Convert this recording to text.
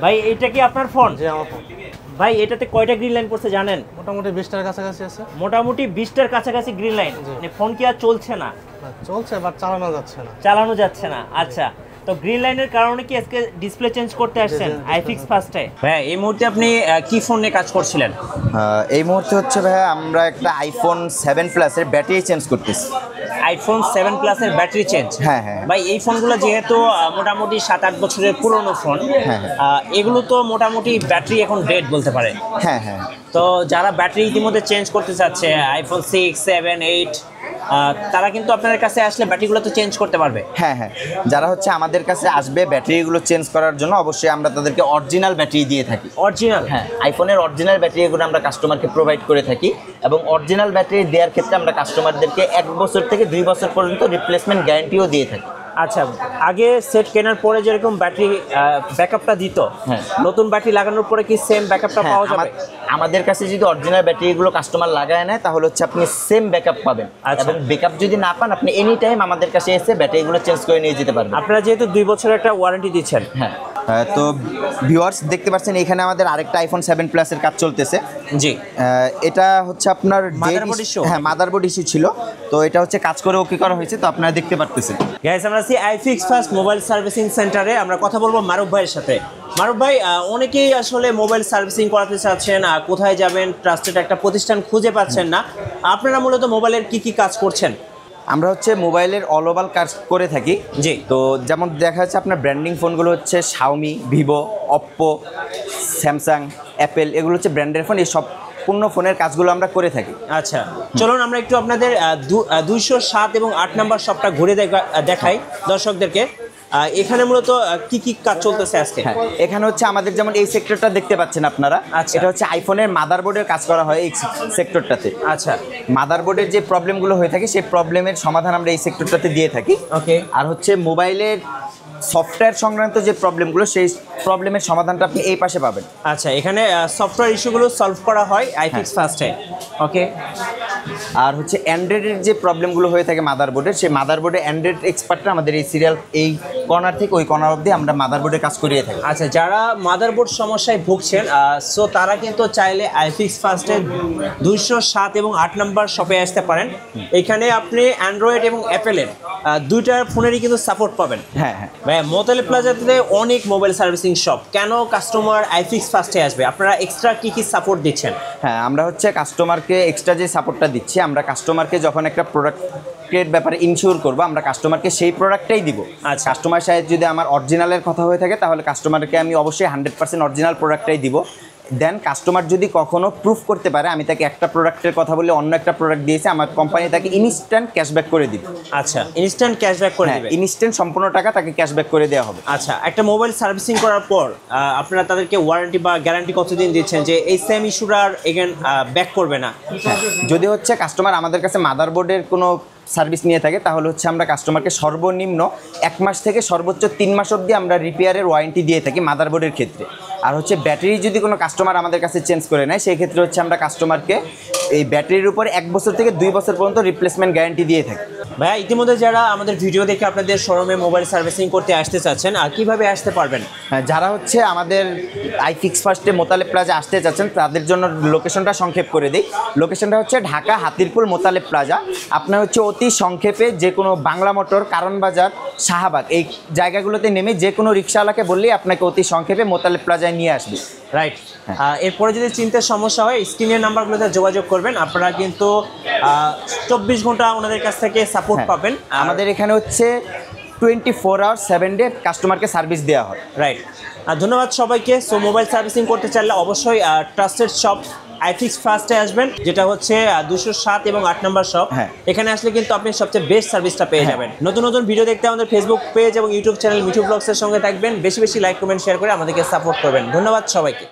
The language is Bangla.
ভাই এটা কি আপনার ফোন? জি আমার ফোন। ভাই এটাতে কয়টা গ্রিন লাইন পড়ছে জানেন? মোটামুটি 20টার কাছাকাছি আছে। মোটামুটি 20টার কাছাকাছি গ্রিন লাইন। মানে ফোন কি আর চলছে না? চলছে বাট চালানো যাচ্ছে না। চালানো যাচ্ছে না। আচ্ছা, তো গ্রিন লাইনের কারণে কি আজকে ডিসপ্লে চেঞ্জ করতে আসছেন আইফিক্স ফার্স্টে? ভাই এই মুহূর্তে আপনি কি ফোন নিয়ে কাজ করছিলেন? এই মুহূর্তে হচ্ছে ভাই আমরা একটা আইফোন 7 প্লাসের ব্যাটারি চেঞ্জ করতেছি। আইফোন 7 প্লাসের ব্যাটারি চেঞ্জ? হ্যাঁ হ্যাঁ ভাই এই ফোনগুলো যেহেতু মোটামুটি 7-8 বছরের পুরনো ফোন, এগুলো তো মোটামুটি ব্যাটারি এখন ডেড বলতে পারে। হ্যাঁ হ্যাঁ তো যারা ব্যাটারি ইতিমধ্যে চেঞ্জ করতে চাচ্ছে আইফোন 6, 7, 8, তারা কিন্তু আপনাদের কাছে আসলে ব্যাটারিগুলো তো চেঞ্জ করতে পারবে। হ্যাঁ হ্যাঁ যারা হচ্ছে আমাদের কাছে আসবে ব্যাটারিগুলো চেঞ্জ করার জন্য অবশ্যই আমরা তাদেরকে অরিজিনাল ব্যাটারি দিয়ে থাকি। অরিজিনাল? হ্যাঁ, আইফোনের অরিজিনাল ব্যাটারিগুলো আমরা কাস্টমারকে প্রোভাইড করে থাকি এবং অরিজিনাল ব্যাটারি দেওয়ার ক্ষেত্রে আমরা কাস্টমারদেরকে 1 বছর থেকে 2 বছর পর্যন্ত রিপ্লেসমেন্ট গ্যারান্টিও দিয়ে থাকি। আচ্ছা, আগে সেট কেনার পরে যেরকম ব্যাটারি ব্যাকআপটা দিত, হ্যাঁ, নতুন ব্যাটারি লাগানোর পরে কি সেম ব্যাকআপটা পাওয়া যাবে? আমাদের কাছে যদি অরিজিনাল ব্যাটারিগুলো কাস্টমার লাগায় নেয় তাহলে হচ্ছে আপনি সেম ব্যাকআপ পাবেন। এবং ব্যাকআপ যদি না পান আপনি এনি টাইম আমাদের কাছে এসে ব্যাটারিগুলো চেঞ্জ করে নিয়ে যেতে পারবেন। আপনারা যেহেতু 2 বছরের একটা ওয়ারেন্টি দিচ্ছেন। হ্যাঁ, তো ভিউয়ার্স দেখতে পাচ্ছেন এখানে আমাদের আরেকটা আইফোন 7 প্লাসের কাজ চলতেছে। জি, এটা হচ্ছে আপনার মাদারবোর্ড ইস্যু। হ্যাঁ, মাদারবোর্ড ইস্যু ছিল, তো এটা হচ্ছে কাজ করে ওকে করা হয়েছে, তো আপনারা দেখতে পারতেছেন। গাইস, আমরা আছি আইফিক্স ফার্স্ট মোবাইল সার্ভিসিং সেন্টারে। আমরা কথা বলবো মারুফ ভাইয়ের সাথে। মারুফ ভাই, অনেকেই আসলে মোবাইল সার্ভিসিং করাতে চাচ্ছেন, কোথায় যাবেন, ট্রাস্টেড একটা প্রতিষ্ঠান খুঁজে পাচ্ছেন না। আপনারা মূলত মোবাইলের কি কি কাজ করছেন? আমরা হচ্ছে মোবাইলের অল ওভার কাজ করে থাকি। জি, তো যেমন দেখা যাচ্ছে আপনার ব্র্যান্ডিং ফোনগুলো হচ্ছে Xiaomi, Vivo, Oppo, Samsung, Apple, এগুলো হচ্ছে ব্র্যান্ডের ফোন। এই সব পূর্ণ ফোনের কাজগুলো আমরা করে থাকি। আচ্ছা, চলুন আমরা একটু আপনাদের 207 এবং 8 নাম্বার শপটা ঘুরে দেখাই দর্শকদেরকে। এখানে মূলত কি কি কাজ চলতেছে আজকে? হ্যাঁ, এখানে হচ্ছে আমাদের যেমন এই সেক্টরটা দেখতে পাচ্ছেন আপনারা। আচ্ছা, এটা হচ্ছে আইফোনের মাদারবোর্ডের কাজ করা হয় এই সেক্টরটাতে। আচ্ছা, মাদারবোর্ডের যে প্রবলেমগুলো হয়ে থাকে সেই প্রবলেমের সমাধান আমরা এই সেক্টরটাতে দিয়ে থাকি। ওকে। আর হচ্ছে মোবাইলের সফটওয়্যার সংক্রান্ত যে প্রবলেমগুলো সেই প্রবলেমের সমাধানটা আপনি এই পাশে পাবেন। আচ্ছা, এখানে সফটওয়্যার ইস্যুগুলো সলভ করা হয় আইফিক্স ফার্স্টে। ওকে। আর হচ্ছে অ্যান্ড্রয়েডের যে প্রবলেমগুলো হয়ে থাকে মাদারবোর্ডের, সেই মাদারবোর্ডে অ্যান্ড্রয়েড এক্সপার্টরা আমাদের এই সিরিয়াল এই কর্নার থেকে ওই কর্নার অবধি আমরা মাদারবোর্ডে কাজ করিয়ে থাকি। আচ্ছা, যারা মাদারবোর্ড সমস্যায় ভুগছেন সো তারা কিন্তু চাইলে আইফিক্স ফার্স্টের 207 এবং 8 নাম্বার শপে আসতে পারেন। এখানে আপনি অ্যান্ড্রয়েড এবং অ্যাপেলের দুইটার ফোনেরই কিন্তু সাপোর্ট পাবেন। হ্যাঁ হ্যাঁ ভাই, মোতালেব প্লাজাতে অনেক মোবাইল সার্ভিসিং শপ, কেন কাস্টমার আইফিক্স ফার্স্টে আসবে? আপনারা এক্সট্রা কি কি সাপোর্ট দিচ্ছেন? হ্যাঁ, আমরা হচ্ছে কাস্টমারকে এক্সট্রা যে সাপোর্টটা দিচ্ছি, আমরা কাস্টমারকে যখন একটা প্রোডাক্টের ব্যাপারে ইনশিওর করবো আমরা কাস্টমারকে সেই প্রোডাক্টটাই দিব। আচ্ছা, কাস্টমার সাথে যদি আমার অরিজিনালের কথা হয়ে থাকে তাহলে কাস্টমারকে আমি অবশ্যই 100% অরিজিনাল প্রোডাক্টটাই দিব। দেন কাস্টমার যদি কখনো প্রুফ করতে পারে আমি তাকে একটা প্রোডাক্টের কথা বলে অন্য একটা প্রোডাক্ট দিয়েছি, আমার কোম্পানি তাকে ইনস্ট্যান্ট ক্যাশব্যাক করে দিবে। আচ্ছা, ইনস্ট্যান্ট ক্যাশব্যাক করে দিবে? ইনস্ট্যান্ট সম্পূর্ণ টাকা তাকে ক্যাশব্যাক করে দেওয়া হবে। আচ্ছা, একটা মোবাইল সার্ভিসিং করার পর আপনারা তাদেরকে ওয়ারেন্টি বা গ্যারান্টি কতদিন দিচ্ছেন যে এই সেম ইস্যুটা আর এগেন ব্যাক করবে না? যদি হচ্ছে কাস্টমার আমাদের কাছে মাদারবোর্ডের কোনো সার্ভিস নিয়ে থাকে তাহলে হচ্ছে আমরা কাস্টমারকে সর্বনিম্ন 1 মাস থেকে সর্বোচ্চ 3 মাস অবধি আমরা রিপেয়ারের ওয়ারেন্টি দিয়ে থাকি মাদারবোর্ডের ক্ষেত্রে। আর হচ্ছে ব্যাটারি যদি কোনো কাস্টমার আমাদের কাছে চেঞ্জ করে নেয় সেই ক্ষেত্রে হচ্ছে আমরা কাস্টমারকে এই ব্যাটারির উপরে 1 বছর থেকে 2 বছর পর্যন্ত রিপ্লেসমেন্ট গ্যারান্টি দিয়ে থাকি। ভাইয়া, ইতিমধ্যে যারা আমাদের ভিডিও দেখে আপনাদের শোরুমে মোবাইল সার্ভিসিং করতে আসতে চাচ্ছেন, আর কিভাবে আসতে পারবেন? যারা হচ্ছে আমাদের আইফিক্স ফার্স্টে মোতালেব প্লাজা আসতে চাচ্ছেন তাদের জন্য লোকেশনটা সংক্ষেপ করে দিই। লোকেশনটা হচ্ছে ঢাকা হাতিরপুল মোতালেব প্লাজা। আপনার হচ্ছে অতি সংক্ষেপে যে কোনো বাংলা মোটর, কারণ বাজার, শাহবাগ এই জায়গাগুলোতে নেমে যে কোনো রিক্সাওয়ালাকে বললেই আপনাকে অতি সংক্ষেপে মোতালেব প্লাজায় নিয়ে আসবে। রাইট। এরপরে যদি চিন্তার সমস্যা হয় স্ক্রিনের নাম্বারগুলোতে যোগাযোগ করবেন, আপনারা কিন্তু 24 ঘন্টা ওনাদের কাছ থেকে সাপোর্ট পাবেন। আমাদের এখানে হচ্ছে 24 আওয়ার 7 ডে কাস্টমারকে সার্ভিস দেওয়া হয়। রাইট। ধন্যবাদ সবাইকে। সো মোবাইল সার্ভিসিং করতে চাইলে অবশ্যই ট্রাস্টেড শপ আইফিক্স ফার্স্টে আসবেন, যেটা হচ্ছে 207 এবং 8 নাম্বার শপ। এখানে আসলে কিন্তু আপনি সবচেয়ে বেস্ট সার্ভিসটা পেয়ে যাবেন। নতুন নতুন ভিডিও দেখতে আমাদের ফেসবুক পেজ এবং ইউটিউব চ্যানেল মিঠু ব্লগসের সঙ্গে থাকবেন। বেশি বেশি লাইক, কমেন্ট, শেয়ার করে আমাদেরকে সাপোর্ট করবেন। ধন্যবাদ সবাইকে।